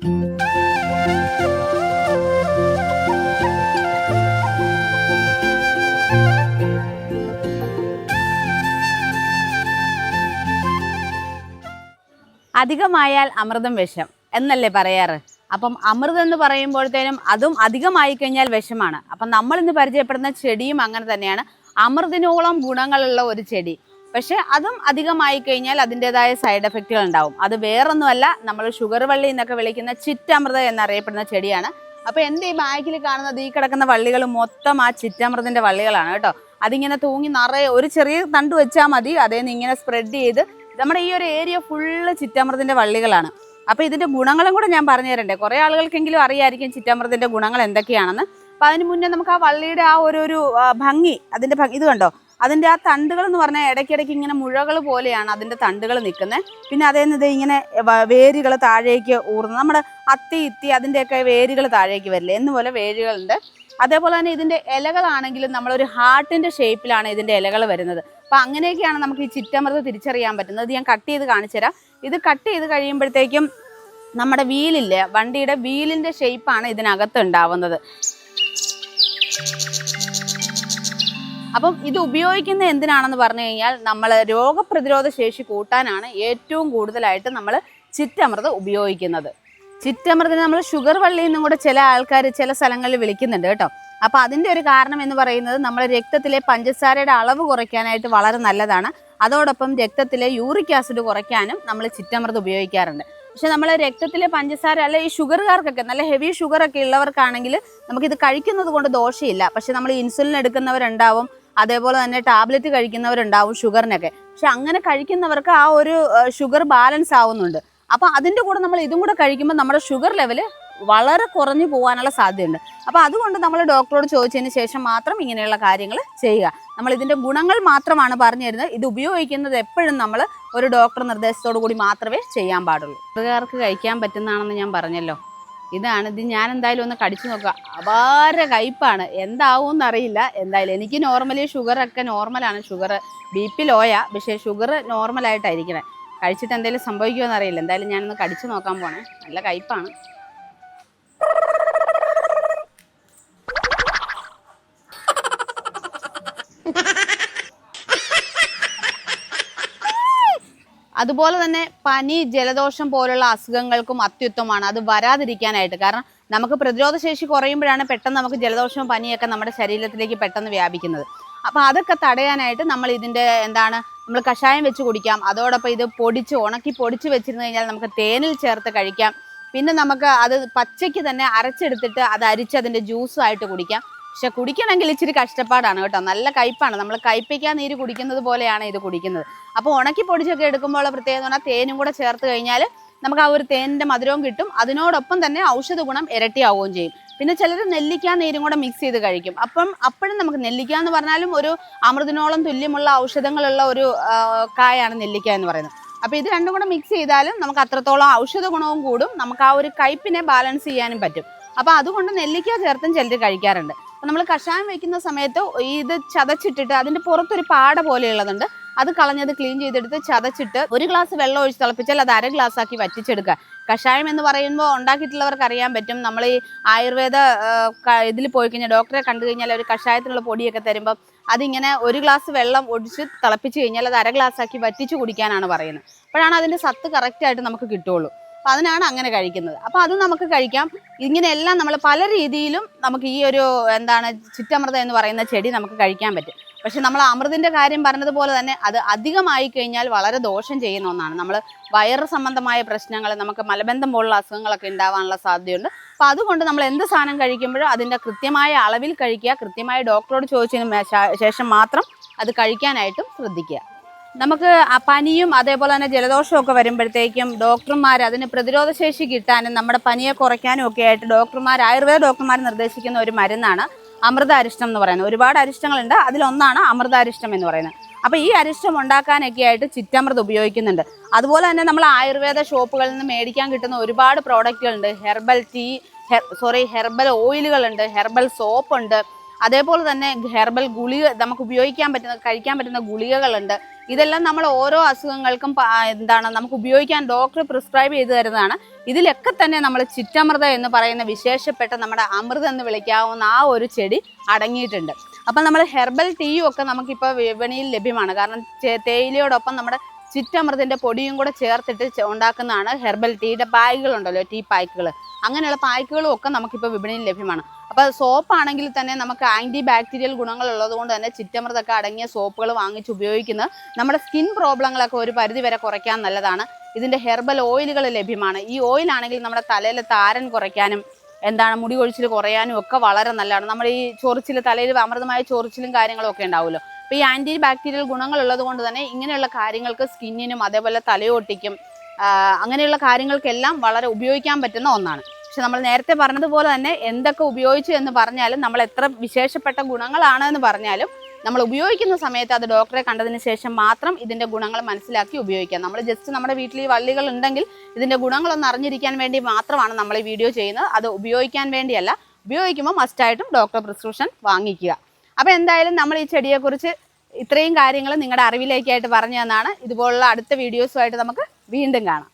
അധികമായാൽ അമൃതം വിഷം എന്നല്ലേ പറയാറ്. അപ്പം അമൃതം എന്ന് പറയുമ്പോഴത്തേനും അതും അധികമായി കഴിഞ്ഞാൽ വിഷമാണ്. അപ്പം നമ്മൾ ഇന്ന് പരിചയപ്പെടുന്ന ചെടിയും അങ്ങനെ തന്നെയാണ്. അമൃതിനോളം ഗുണങ്ങളുള്ള ഒരു ചെടി. പക്ഷെ അതും അധികമായി കഴിഞ്ഞാൽ അതിൻ്റെതായ സൈഡ് എഫക്റ്റുകൾ ഉണ്ടാവും. അത് വേറൊന്നുമല്ല, നമ്മൾ ഷുഗർ വള്ളി എന്നൊക്കെ വിളിക്കുന്ന ചിറ്റമൃത എന്നറിയപ്പെടുന്ന ചെടിയാണ്. അപ്പോൾ എൻ്റെ ഈ ബാഗിൽ കാണുന്നത് ഈ കിടക്കുന്ന വള്ളികൾ മൊത്തം ആ ചിറ്റമൃതിൻ്റെ വള്ളികളാണ് കേട്ടോ. അതിങ്ങനെ തൂങ്ങി നിറയെ ഒരു ചെറിയ തണ്ട് വെച്ചാൽ മതി, അതേന്ന് ഇങ്ങനെ സ്പ്രെഡ് ചെയ്ത് നമ്മുടെ ഈ ഒരു ഏരിയ ഫുള്ള് ചിറ്റമൃതിൻ്റെ വള്ളികളാണ്. അപ്പോൾ ഇതിൻ്റെ ഗുണങ്ങളും കൂടെ ഞാൻ പറഞ്ഞു തരണ്ടേ. കുറേ ആളുകൾക്കെങ്കിലും അറിയായിരിക്കും ചിറ്റമൃതിൻ്റെ ഗുണങ്ങൾ എന്തൊക്കെയാണെന്ന്. അപ്പോൾ അതിന് മുന്നേ നമുക്ക് ആ വള്ളിയുടെ ആ ഒരു ഭംഗി, അതിൻ്റെ ഭംഗി ഇത് കണ്ടോ. അതിൻ്റെ ആ തണ്ടുകൾ എന്ന് പറഞ്ഞാൽ ഇടയ്ക്കിടയ്ക്ക് ഇങ്ങനെ മുഴകൾ പോലെയാണ് അതിൻ്റെ തണ്ടുകൾ നിൽക്കുന്നത്. പിന്നെ അതേന്നത് ഇങ്ങനെ വേരുകൾ താഴേക്ക് ഊർന്ന് നമ്മുടെ അത്തി ഇത്തി അതിൻ്റെയൊക്കെ വേരുകൾ താഴേക്ക് വരില്ലേ എന്നുപോലെ വേരുകളുണ്ട്. അതേപോലെ തന്നെ ഇതിൻ്റെ ഇലകളാണെങ്കിലും നമ്മളൊരു ഹാർട്ടിൻ്റെ ഷേപ്പിലാണ് ഇതിൻ്റെ ഇലകൾ വരുന്നത്. അപ്പം അങ്ങനെയൊക്കെയാണ് നമുക്ക് ഈ ചിറ്റമൃത തിരിച്ചറിയാൻ പറ്റുന്നത്. ഇത് ഞാൻ കട്ട് ചെയ്ത് കാണിച്ചു തരാം. ഇത് കട്ട് ചെയ്ത് കഴിയുമ്പോഴത്തേക്കും നമ്മുടെ വീലില്ലേ, വണ്ടിയുടെ വീലിൻ്റെ ഷേപ്പാണ് ഇതിനകത്ത് ഉണ്ടാവുന്നത്. അപ്പം ഇത് ഉപയോഗിക്കുന്നത് എന്തിനാണെന്ന് പറഞ്ഞു കഴിഞ്ഞാൽ നമ്മൾ രോഗപ്രതിരോധ ശേഷി കൂട്ടാനാണ് ഏറ്റവും കൂടുതലായിട്ട് നമ്മൾ ചിറ്റമൃത ഉപയോഗിക്കുന്നത്. ചിറ്റമൃതിനെ നമ്മൾ ഷുഗർ വള്ളി എന്നും കൂടെ ചില ആൾക്കാർ ചില സ്ഥലങ്ങളിൽ വിളിക്കുന്നുണ്ട് കേട്ടോ. അപ്പോൾ അതിൻ്റെ ഒരു കാരണം എന്ന് പറയുന്നത് നമ്മൾ രക്തത്തിലെ പഞ്ചസാരയുടെ അളവ് കുറയ്ക്കാനായിട്ട് വളരെ നല്ലതാണ്. അതോടൊപ്പം രക്തത്തിലെ യൂറിക് ആസിഡ് കുറയ്ക്കാനും നമ്മൾ ചിറ്റമൃത ഉപയോഗിക്കാറുണ്ട്. പക്ഷെ നമ്മൾ രക്തത്തിലെ പഞ്ചസാര അല്ല ഈ ഷുഗറുകാർക്കൊക്കെ നല്ല ഹെവി ഷുഗറൊക്കെ ഉള്ളവർക്കാണെങ്കിൽ നമുക്കിത് കഴിക്കുന്നത് കൊണ്ട് ദോഷമില്ല. പക്ഷെ നമ്മൾ ഇൻസുലിൻ എടുക്കുന്നവരുണ്ടാവും, അതേപോലെ തന്നെ ടാബ്ലറ്റ് കഴിക്കുന്നവരുണ്ടാവും ഷുഗറിനൊക്കെ. പക്ഷെ അങ്ങനെ കഴിക്കുന്നവർക്ക് ആ ഒരു ഷുഗർ ബാലൻസ് ആവുന്നുണ്ട്. അപ്പോൾ അതിൻ്റെ കൂടെ നമ്മൾ ഇതും കൂടെ കഴിക്കുമ്പോൾ നമ്മുടെ ഷുഗർ ലെവല് വളരെ കുറഞ്ഞു പോകാനുള്ള സാധ്യതയുണ്ട്. അപ്പോൾ അതുകൊണ്ട് നമ്മൾ ഡോക്ടറോട് ചോദിച്ചതിന് ശേഷം മാത്രം ഇങ്ങനെയുള്ള കാര്യങ്ങൾ ചെയ്യുക. നമ്മൾ ഇതിൻ്റെ ഗുണങ്ങൾ മാത്രമാണ് പറഞ്ഞു തരുന്നത്. ഇത് ഉപയോഗിക്കുന്നത് എപ്പോഴും നമ്മൾ ഒരു ഡോക്ടർ നിർദ്ദേശത്തോടു കൂടി മാത്രമേ ചെയ്യാൻ പാടുള്ളൂ. ഷുഗറുകാർക്ക് കഴിക്കാൻ പറ്റുന്നതാണെന്ന് ഞാൻ പറഞ്ഞല്ലോ. ഇതാണ് ഇത്. ഞാൻ എന്തായാലും ഒന്ന് കടിച്ചു നോക്കുക. അപാര കയ്പ്പാണ്. എന്താവുമെന്ന് അറിയില്ല. എന്തായാലും എനിക്ക് നോർമലി ഷുഗറൊക്കെ നോർമലാണ്. ഷുഗർ BP ലോയാ, പക്ഷേ ഷുഗർ നോർമലായിട്ടായിരിക്കണേ. കഴിച്ചിട്ട് എന്തെങ്കിലും സംഭവിക്കുമെന്ന് അറിയില്ല. എന്തായാലും ഞാനൊന്ന് കടിച്ചു നോക്കാൻ പോണേ. നല്ല കയ്പ്പാണ്. അതുപോലെ തന്നെ പനി, ജലദോഷം പോലുള്ള അസുഖങ്ങൾക്കും അത്യുത്തമമാണ് അത് വരാതിരിക്കാനായിട്ട്. കാരണം നമുക്ക് പ്രതിരോധ ശേഷി കുറയുമ്പോഴാണ് പെട്ടെന്ന് നമുക്ക് ജലദോഷവും പനിയൊക്കെ നമ്മുടെ ശരീരത്തിലേക്ക് പെട്ടെന്ന് വ്യാപിക്കുന്നത്. അപ്പോൾ അതൊക്കെ തടയാനായിട്ട് നമ്മൾ ഇതിൻ്റെ നമ്മൾ കഷായം വെച്ച് കുടിക്കാം. അതോടൊപ്പം ഇത് ഉണക്കി പൊടിച്ച് വെച്ചിരുന്നു കഴിഞ്ഞാൽ നമുക്ക് തേനിൽ ചേർത്ത് കഴിക്കാം. പിന്നെ നമുക്ക് അത് പച്ചയ്ക്ക് തന്നെ അരച്ചെടുത്തിട്ട് അത് അരിച്ച് അതിൻ്റെ ജ്യൂസായിട്ട് കുടിക്കാം. പക്ഷെ കുടിക്കണമെങ്കിൽ ഇച്ചിരി കഷ്ടപ്പാടാണ് കേട്ടോ. നല്ല കയ്പ്പാണ്. നമ്മൾ കയ്പ്പിക്കാൻ നീര് കുടിക്കുന്നത് പോലെയാണ് ഇത് കുടിക്കുന്നത്. അപ്പോൾ ഉണക്കി പൊടിച്ചൊക്കെ എടുക്കുമ്പോൾ പ്രത്യേകത എന്ന് പറഞ്ഞാൽ തേനും കൂടെ ചേർത്ത് കഴിഞ്ഞാൽ നമുക്ക് ആ ഒരു തേനിൻ്റെ മധുരവും കിട്ടും. അതിനോടൊപ്പം തന്നെ ഔഷധ ഗുണം ഇരട്ടിയാവുകയും ചെയ്യും. പിന്നെ ചിലർ നെല്ലിക്ക നീരും കൂടെ മിക്സ് ചെയ്ത് കഴിക്കും. അപ്പോഴും നമുക്ക് നെല്ലിക്ക എന്ന് പറഞ്ഞാലും ഒരു അമൃതിനോളം തുല്യമുള്ള ഔഷധങ്ങളുള്ള ഒരു കായാണ് നെല്ലിക്ക എന്ന് പറയുന്നത്. അപ്പോൾ ഇത് രണ്ടും കൂടെ മിക്സ് ചെയ്താലും നമുക്ക് അത്രത്തോളം ഔഷധ ഗുണവും കൂടും. നമുക്ക് ആ ഒരു കയ്പ്പിനെ ബാലൻസ് ചെയ്യാനും പറ്റും. അപ്പോൾ അതുകൊണ്ട് നെല്ലിക്ക ചേർത്തും ചിലർ കഴിക്കാറുണ്ട്. അപ്പോൾ നമ്മൾ കഷായം വയ്ക്കുന്ന സമയത്ത് ഇത് ചതച്ചിട്ടിട്ട് അതിൻ്റെ പുറത്തൊരു പാട പോലെയുള്ളതുണ്ട്. അത് കളഞ്ഞത് ക്ലീൻ ചെയ്തെടുത്ത് ചതച്ചിട്ട് ഒരു ഗ്ലാസ് വെള്ളം ഒഴിച്ച് തിളപ്പിച്ചാൽ അത് അര ഗ്ലാസ് ആക്കി വറ്റിച്ചെടുക്കുക. കഷായം എന്ന് പറയുമ്പോൾ ഉണ്ടാക്കിയിട്ടുള്ളവർക്ക് അറിയാൻ പറ്റും. നമ്മൾ ഈ ആയുർവേദ ഇതിൽ പോയി കഴിഞ്ഞാൽ ഡോക്ടറെ കണ്ടു കഴിഞ്ഞാൽ ഒരു കഷായത്തിനുള്ള പൊടിയൊക്കെ തരുമ്പം അതിങ്ങനെ ഒരു ഗ്ലാസ് വെള്ളം ഒഴിച്ച് തിളപ്പിച്ച് കഴിഞ്ഞാൽ അത് അര ഗ്ലാസ് ആക്കി വറ്റിച്ച് കുടിക്കാനാണ് പറയുന്നത്. അപ്പോഴാണ് അതിൻ്റെ സത്ത് കറക്റ്റായിട്ട് നമുക്ക് കിട്ടുള്ളൂ. അപ്പോൾ അതിനാണ് അങ്ങനെ കഴിക്കുന്നത്. അപ്പോൾ അത് നമുക്ക് കഴിക്കാം. ഇങ്ങനെയെല്ലാം നമ്മൾ പല രീതിയിലും നമുക്ക് ഈ ഒരു ചിറ്റമൃത എന്ന് പറയുന്ന ചെടി നമുക്ക് കഴിക്കാൻ പറ്റും. പക്ഷെ നമ്മൾ അമൃതിൻ്റെ കാര്യം പറഞ്ഞതുപോലെ തന്നെ അത് അധികമായി കഴിഞ്ഞാൽ വളരെ ദോഷം ചെയ്യുന്ന ഒന്നാണ്. നമ്മൾ വയറ് സംബന്ധമായ പ്രശ്നങ്ങൾ, നമുക്ക് മലബന്ധം പോലുള്ള അസുഖങ്ങളൊക്കെ ഉണ്ടാവാനുള്ള സാധ്യതയുണ്ട്. അപ്പോൾ അതുകൊണ്ട് നമ്മൾ എന്ത് സാധനം കഴിക്കുമ്പോഴും അതിൻ്റെ കൃത്യമായ അളവിൽ കഴിക്കുക. കൃത്യമായ ഡോക്ടറോട് ചോദിച്ചതിന് ശേഷം മാത്രം അത് കഴിക്കാനായിട്ടും ശ്രദ്ധിക്കുക. നമുക്ക് പനിയും അതേപോലെ തന്നെ ജലദോഷവും ഒക്കെ വരുമ്പോഴത്തേക്കും ഡോക്ടർമാർ അതിന് പ്രതിരോധ ശേഷി കിട്ടാനും നമ്മുടെ പനിയെ കുറയ്ക്കാനും ഒക്കെ ആയിട്ട് ആയുർവേദ ഡോക്ടർമാർ നിർദ്ദേശിക്കുന്ന ഒരു മരുന്നാണ് അമൃതാരിഷ്ടം എന്ന് പറയുന്നത്. ഒരുപാട് അരിഷ്ടങ്ങളുണ്ട്. അതിലൊന്നാണ് അമൃതാരിഷ്ടം എന്ന് പറയുന്നത്. അപ്പോൾ ഈ അരിഷ്ടം ഉണ്ടാക്കാനൊക്കെ ആയിട്ട് ചിറ്റമൃത ഉപയോഗിക്കുന്നുണ്ട്. അതുപോലെ തന്നെ നമ്മൾ ആയുർവേദ ഷോപ്പുകളിൽ നിന്ന് മേടിക്കാൻ കിട്ടുന്ന ഒരുപാട് പ്രോഡക്റ്റുകളുണ്ട്. ഹെർബൽ ഓയിലുകളുണ്ട്, ഹെർബൽ സോപ്പുണ്ട്, അതേപോലെ തന്നെ ഹെർബൽ ഗുളിക, നമുക്ക് കഴിക്കാൻ പറ്റുന്ന ഗുളികകളുണ്ട്. ഇതെല്ലാം നമ്മൾ ഓരോ അസുഖങ്ങൾക്കും എന്താണ് നമുക്ക് ഉപയോഗിക്കാൻ ഡോക്ടർ പ്രിസ്ക്രൈബ് ചെയ്ത് തരുന്നതാണ്. ഇതിലൊക്കെ തന്നെ നമ്മൾ ചിറ്റമൃത എന്ന് പറയുന്ന വിശേഷപ്പെട്ട നമ്മുടെ അമൃത് എന്ന് വിളിക്കാവുന്ന ആ ഒരു ചെടി അടങ്ങിയിട്ടുണ്ട്. അപ്പം നമ്മൾ ഹെർബൽ ടീയും ഒക്കെ നമുക്കിപ്പോൾ വിപണിയിൽ ലഭ്യമാണ്. കാരണം തേയിലയോടൊപ്പം നമ്മുടെ ചിറ്റമൃതിൻ്റെ പൊടിയും കൂടെ ചേർത്തിട്ട് ഉണ്ടാക്കുന്നതാണ് ഹെർബൽ ടീയുടെ പായ്ക്കുകളുണ്ടല്ലോ, ടീ പായ്ക്കുകൾ. അങ്ങനെയുള്ള പായ്ക്കുകളും ഒക്കെ നമുക്കിപ്പോൾ വിപണിയിൽ ലഭ്യമാണ്. അപ്പോൾ സോപ്പാണെങ്കിൽ തന്നെ നമുക്ക് ആൻറ്റി ബാക്ടീരിയൽ ഗുണങ്ങളുള്ളത് കൊണ്ട് തന്നെ ചിറ്റമൃതൊക്കെ അടങ്ങിയ സോപ്പുകൾ വാങ്ങിച്ച് ഉപയോഗിക്കുന്നത് നമ്മുടെ സ്കിൻ പ്രോബ്ലങ്ങളൊക്കെ ഒരു പരിധി വരെ കുറയ്ക്കാൻ നല്ലതാണ്. ഇതിൻ്റെ ഹെർബൽ ഓയിലുകൾ ലഭ്യമാണ്. ഈ ഓയിലാണെങ്കിൽ നമ്മുടെ തലയിൽ താരൻ കുറയ്ക്കാനും മുടി കൊഴിച്ചിൽ കുറയാനും ഒക്കെ വളരെ നല്ലതാണ്. നമ്മുടെ ഈ ചൊറിച്ചിൽ, തലയിൽ അമൃതമായ ചൊറിച്ചിലും കാര്യങ്ങളും ഒക്കെ ഉണ്ടാവുമല്ലോ. അപ്പോൾ ഈ ആൻറ്റി ബാക്ടീരിയൽ ഗുണങ്ങളുള്ളത് കൊണ്ട് തന്നെ ഇങ്ങനെയുള്ള കാര്യങ്ങൾക്ക് സ്കിന്നിനും അതേപോലെ തലയോട്ടിക്കും അങ്ങനെയുള്ള കാര്യങ്ങൾക്കെല്ലാം വളരെ ഉപയോഗിക്കാൻ പറ്റുന്ന ഒന്നാണ്. പക്ഷെ നമ്മൾ നേരത്തെ പറഞ്ഞതുപോലെ തന്നെ എന്തൊക്കെ ഉപയോഗിച്ചു എന്ന് പറഞ്ഞാലും, നമ്മൾ എത്ര വിശേഷപ്പെട്ട ഗുണങ്ങളാണ് എന്ന് പറഞ്ഞാലും, നമ്മൾ ഉപയോഗിക്കുന്ന സമയത്ത് അത് ഡോക്ടറെ കണ്ടതിന് ശേഷം മാത്രം ഇതിൻ്റെ ഗുണങ്ങൾ മനസ്സിലാക്കി ഉപയോഗിക്കാം. നമ്മൾ ജസ്റ്റ് നമ്മുടെ വീട്ടിൽ ഈ വള്ളികൾ ഉണ്ടെങ്കിൽ ഇതിൻ്റെ ഗുണങ്ങളൊന്ന് അറിഞ്ഞിരിക്കാൻ വേണ്ടി മാത്രമാണ് നമ്മൾ ഈ വീഡിയോ ചെയ്യുന്നത്. അത് ഉപയോഗിക്കാൻ വേണ്ടിയല്ല. ഉപയോഗിക്കുമ്പോൾ മസ്റ്റായിട്ടും ഡോക്ടർ പ്രിസ്ക്രിപ്ഷൻ വാങ്ങിക്കുക. അപ്പോൾ എന്തായാലും നമ്മൾ ഈ ചെടിയെക്കുറിച്ച് ഇത്രയും കാര്യങ്ങൾ നിങ്ങളുടെ അറിവിലേക്കായിട്ട് പറഞ്ഞു തന്നാണ്. ഇതുപോലുള്ള അടുത്ത വീഡിയോസുമായിട്ട് നമുക്ക് വീണ്ടും കാണാം.